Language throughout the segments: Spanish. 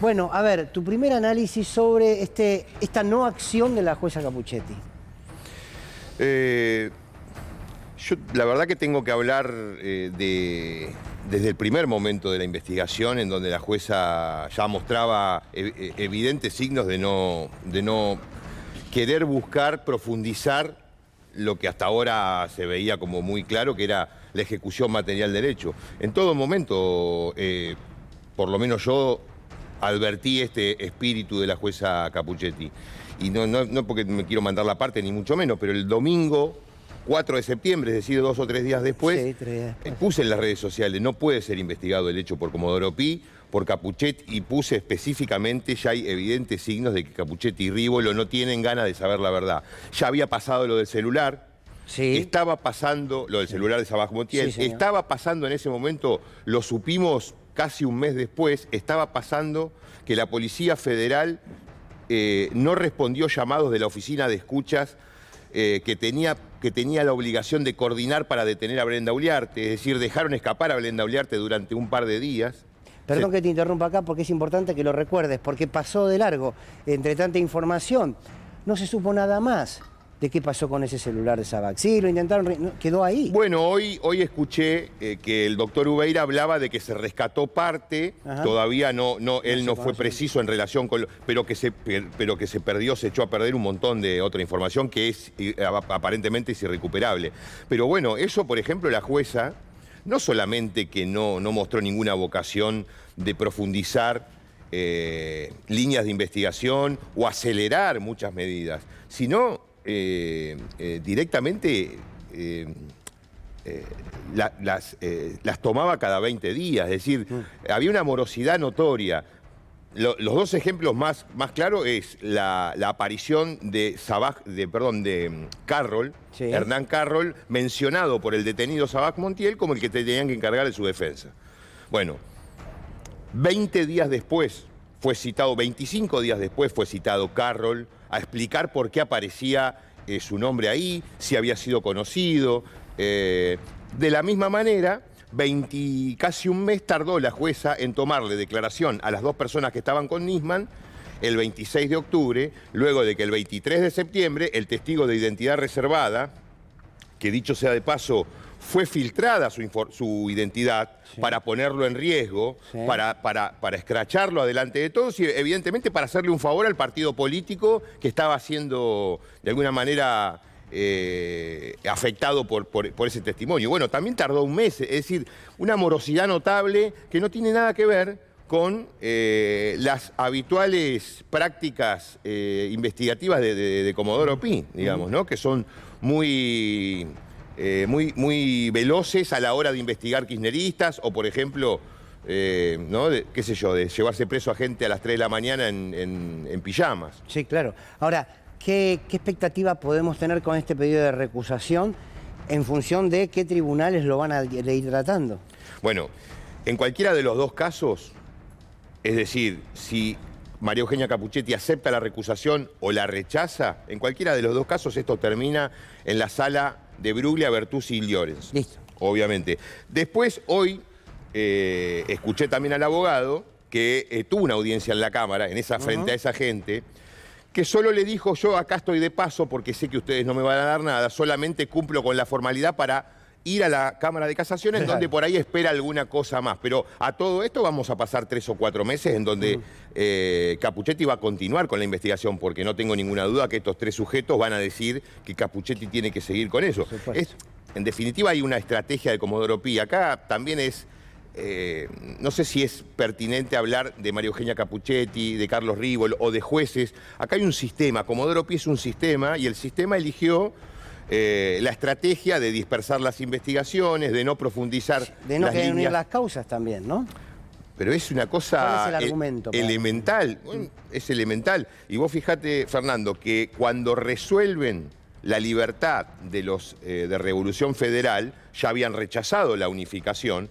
Bueno, a ver, tu primer análisis sobre esta no acción de la jueza Capuchetti. Yo la verdad que tengo que hablar desde el primer momento de la investigación, en donde la jueza ya mostraba evidentes signos de no querer buscar profundizar lo que hasta ahora se veía como muy claro, que era la ejecución material del hecho. En todo momento, por lo menos yo advertí este espíritu de la jueza Capuchetti. Y no porque me quiero mandar la parte, ni mucho menos, pero el domingo 4 de septiembre, es decir, 2 o 3 días después, Sí, 3 días después. Puse en las redes sociales, no puede ser investigado el hecho por Comodoro Pi, por Capuchetti, y puse específicamente, ya hay evidentes signos de que Capuchetti y Rívolo no tienen ganas de saber la verdad. Ya había pasado lo del celular, Sí. estaba pasando lo del celular de Sabaj Montiel, Sí, señor. estaba pasando en ese momento, lo supimos casi un mes después, estaba pasando que la Policía Federal no respondió llamados de la oficina de escuchas que tenía la obligación de coordinar para detener a Brenda Uliarte, es decir, dejaron escapar a Brenda Uliarte durante un par de días. Perdón que te interrumpa acá porque es importante que lo recuerdes, porque pasó de largo. Entre tanta información, no se supo nada más de qué pasó con ese celular de Sabaj. Sí, lo intentaron, quedó ahí. Bueno, hoy escuché que el doctor Ubeira hablaba de que se rescató parte. Ajá. Todavía él no se fue conoce. preciso en relación con pero que se perdió, se echó a perder un montón de otra información que es aparentemente es irrecuperable. Pero bueno, eso, por ejemplo, la jueza no solamente que no mostró ninguna vocación de profundizar líneas de investigación o acelerar muchas medidas, sino directamente las tomaba cada 20 días. Es decir, había una morosidad notoria. Los dos ejemplos más claros es la aparición de Carroll, Sí. Hernán Carroll, mencionado por el detenido Sabaj Montiel como el que tenían que encargar de su defensa. Bueno, 20 días después fue citado, 25 días después fue citado Carroll a explicar por qué aparecía su nombre ahí, si había sido conocido. De la misma manera, casi un mes tardó la jueza en tomarle declaración a las dos personas que estaban con Nisman el 26 de octubre, luego de que el 23 de septiembre el testigo de identidad reservada, que dicho sea de paso, fue filtrada su identidad, Sí. para ponerlo en riesgo, Sí. para escracharlo adelante de todos y evidentemente para hacerle un favor al partido político que estaba siendo de alguna manera afectado por ese testimonio. Bueno, también tardó un mes, es decir, una morosidad notable que no tiene nada que ver con las habituales prácticas investigativas de Comodoro Pi, digamos, ¿no? Que son muy veloces a la hora de investigar kirchneristas o, por ejemplo, ¿no? Qué sé yo, de llevarse preso a gente a las 3 de la mañana en pijamas. Sí, claro. Ahora, ¿qué expectativa podemos tener con este pedido de recusación en función de qué tribunales lo van a ir tratando? Bueno, en cualquiera de los dos casos, es decir, si María Eugenia Capuchetti acepta la recusación o la rechaza, en cualquiera de los dos casos esto termina en la sala de Bruglia, Bertuzzi y Llorens. Listo. Obviamente. Después, hoy, escuché también al abogado que tuvo una audiencia en la Cámara, frente a esa gente, que solo le dijo: yo acá estoy de paso porque sé que ustedes no me van a dar nada, solamente cumplo con la formalidad para ir a la Cámara de Casación, en donde por ahí espera alguna cosa más. Pero a todo esto vamos a pasar 3 o 4 meses en donde Capuchetti va a continuar con la investigación, porque no tengo ninguna duda que estos 3 sujetos van a decir que Capuchetti tiene que seguir con eso. En definitiva, hay una estrategia de Comodoro Pi. Acá también es... no sé si es pertinente hablar de María Eugenia Capuchetti, de Carlos Rívolo o de jueces. Acá hay un sistema, Comodoro Pi es un sistema y el sistema eligió la estrategia de dispersar las investigaciones, de no profundizar De no las querer unir líneas. las causas también, ¿no? Pero es una cosa ¿Cuál es el argumento para elemental, bueno, es elemental. Y vos fijate, Fernando, que cuando resuelven la libertad de los de Revolución Federal, ya habían rechazado la unificación.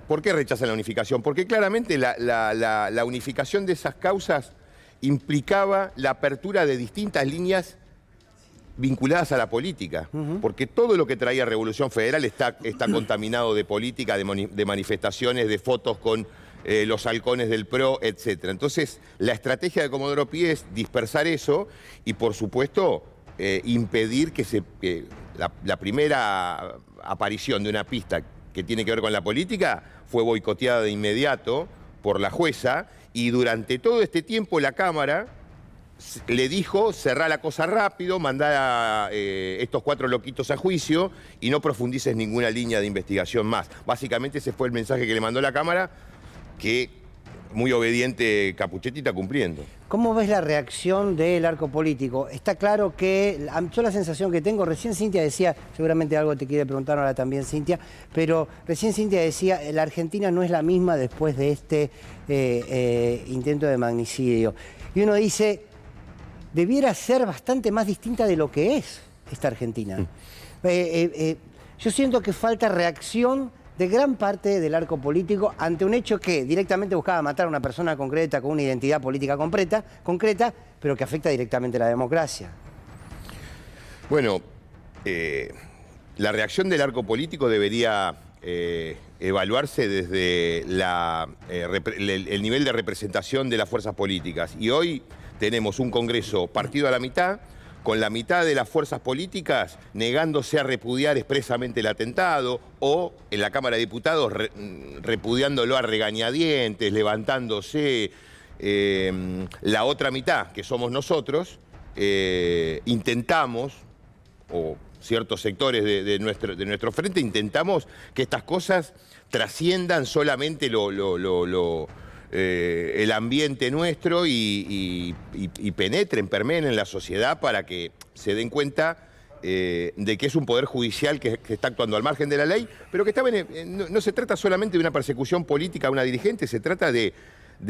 ¿Por qué rechazan la unificación? Porque claramente la unificación de esas causas implicaba la apertura de distintas líneas vinculadas a la política, porque todo lo que traía Revolución Federal está contaminado de política, de manifestaciones, de fotos con los halcones del PRO, etc. Entonces, la estrategia de Comodoro Pi es dispersar eso y, por supuesto, impedir que la primera aparición de una pista que tiene que ver con la política fue boicoteada de inmediato por la jueza y durante todo este tiempo la Cámara le dijo cerrá la cosa rápido, mandá a estos 4 loquitos a juicio y no profundices ninguna línea de investigación más. Básicamente ese fue el mensaje que le mandó la Cámara, que muy obediente Capuchetti está cumpliendo. ¿Cómo ves la reacción del arco político? Está claro que, yo la sensación que tengo, recién Cintia decía, seguramente algo te quiere preguntar ahora también Cintia, pero recién Cintia decía, la Argentina no es la misma después de este intento de magnicidio. Y uno dice, debiera ser bastante más distinta de lo que es esta Argentina. Yo siento que falta reacción de gran parte del arco político ante un hecho que directamente buscaba matar a una persona concreta con una identidad política concreta, pero que afecta directamente a la democracia. Bueno, la reacción del arco político debería evaluarse desde el nivel de representación de las fuerzas políticas. Y hoy tenemos un Congreso partido a la mitad, con la mitad de las fuerzas políticas negándose a repudiar expresamente el atentado, o en la Cámara de Diputados repudiándolo a regañadientes, levantándose. La otra mitad, que somos nosotros, intentamos, o ciertos sectores de nuestro frente, intentamos que estas cosas trasciendan solamente el ambiente nuestro y penetren, permeen en la sociedad para que se den cuenta de que es un poder judicial que está actuando al margen de la ley, pero que no se trata solamente de una persecución política a una dirigente, se trata de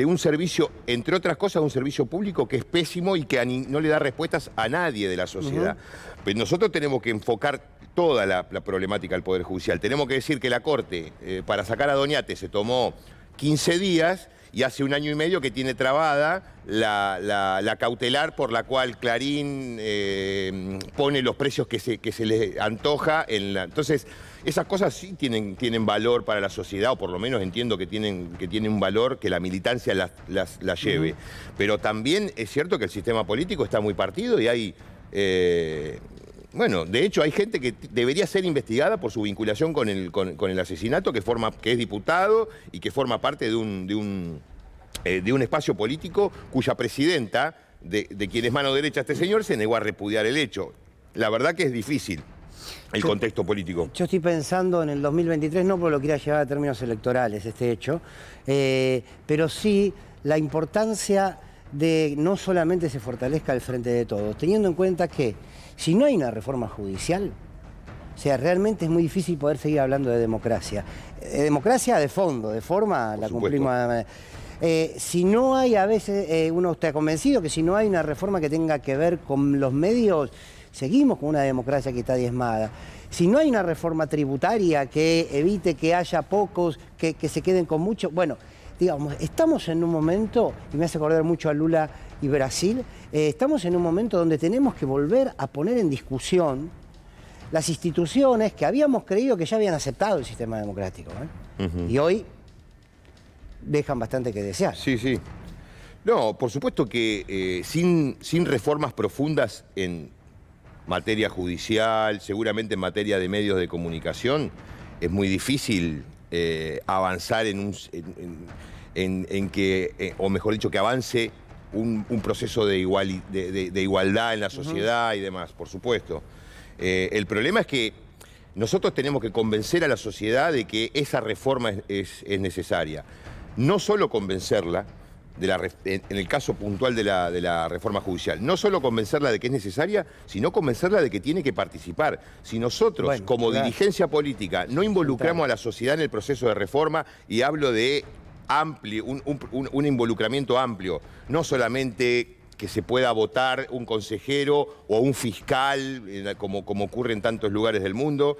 un servicio, entre otras cosas, un servicio público que es pésimo y que no le da respuestas a nadie de la sociedad. Pero nosotros tenemos que enfocar toda la problemática del Poder Judicial. Tenemos que decir que la Corte, para sacar a Doñate, se tomó 15 días y hace 1 año y medio que tiene trabada la cautelar por la cual Clarín pone los precios que se le antoja. Entonces, esas cosas sí tienen valor para la sociedad, o por lo menos entiendo que tienen un valor que la militancia las lleve. Pero también es cierto que el sistema político está muy partido y hay... bueno, de hecho hay gente que debería ser investigada por su vinculación con el asesinato, que es diputado y que forma parte de un espacio político cuya presidenta, de quien es mano derecha este señor, se negó a repudiar el hecho. La verdad que es difícil el contexto político. Yo estoy pensando en el 2023, no porque lo quiera llevar a términos electorales este hecho, pero sí la importancia de no solamente se fortalezca el frente de todos, teniendo en cuenta que si no hay una reforma judicial, o sea, realmente es muy difícil poder seguir hablando de democracia. Democracia de fondo, de forma la cumplimos. Si no hay, a veces uno está convencido que si no hay una reforma que tenga que ver con los medios, seguimos con una democracia que está diezmada. Si no hay una reforma tributaria que evite que haya pocos, que se queden con mucho, bueno, digamos, estamos en un momento, y me hace acordar mucho a Lula y Brasil, estamos en un momento donde tenemos que volver a poner en discusión las instituciones que habíamos creído que ya habían aceptado el sistema democrático, y hoy dejan bastante que desear. Sí, sí. No, por supuesto que sin reformas profundas en materia judicial, seguramente en materia de medios de comunicación, es muy difícil avanzar en que, o mejor dicho, que avance un proceso de igualdad en la sociedad y demás, por supuesto. El problema es que nosotros tenemos que convencer a la sociedad de que esa reforma es necesaria. No solo convencerla, en el caso puntual de la reforma judicial, no solo convencerla de que es necesaria, sino convencerla de que tiene que participar. Si nosotros, como dirigencia política, no involucramos a la sociedad en el proceso de reforma, y hablo de un involucramiento amplio, no solamente que se pueda votar un consejero o un fiscal, como ocurre en tantos lugares del mundo,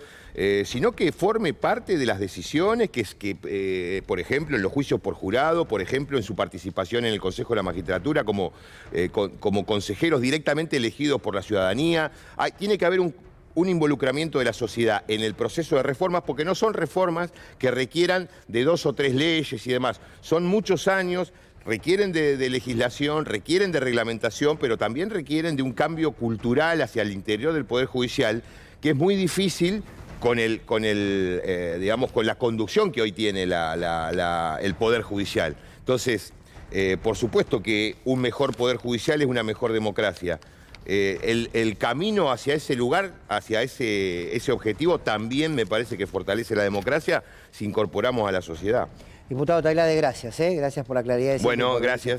sino que forme parte de las decisiones, por ejemplo, en los juicios por jurado, por ejemplo, en su participación en el Consejo de la Magistratura, como consejeros directamente elegidos por la ciudadanía. Tiene que haber un involucramiento de la sociedad en el proceso de reformas, porque no son reformas que requieran de 2 o 3 leyes y demás. Son muchos años, requieren de legislación, requieren de reglamentación, pero también requieren de un cambio cultural hacia el interior del Poder Judicial, que es muy difícil con digamos, con la conducción que hoy tiene el Poder Judicial. Entonces, por supuesto que un mejor Poder Judicial es una mejor democracia. El camino hacia ese lugar, hacia ese objetivo, también me parece que fortalece la democracia si incorporamos a la sociedad. Diputado Tailade, gracias, gracias por la claridad de Bueno, gracias.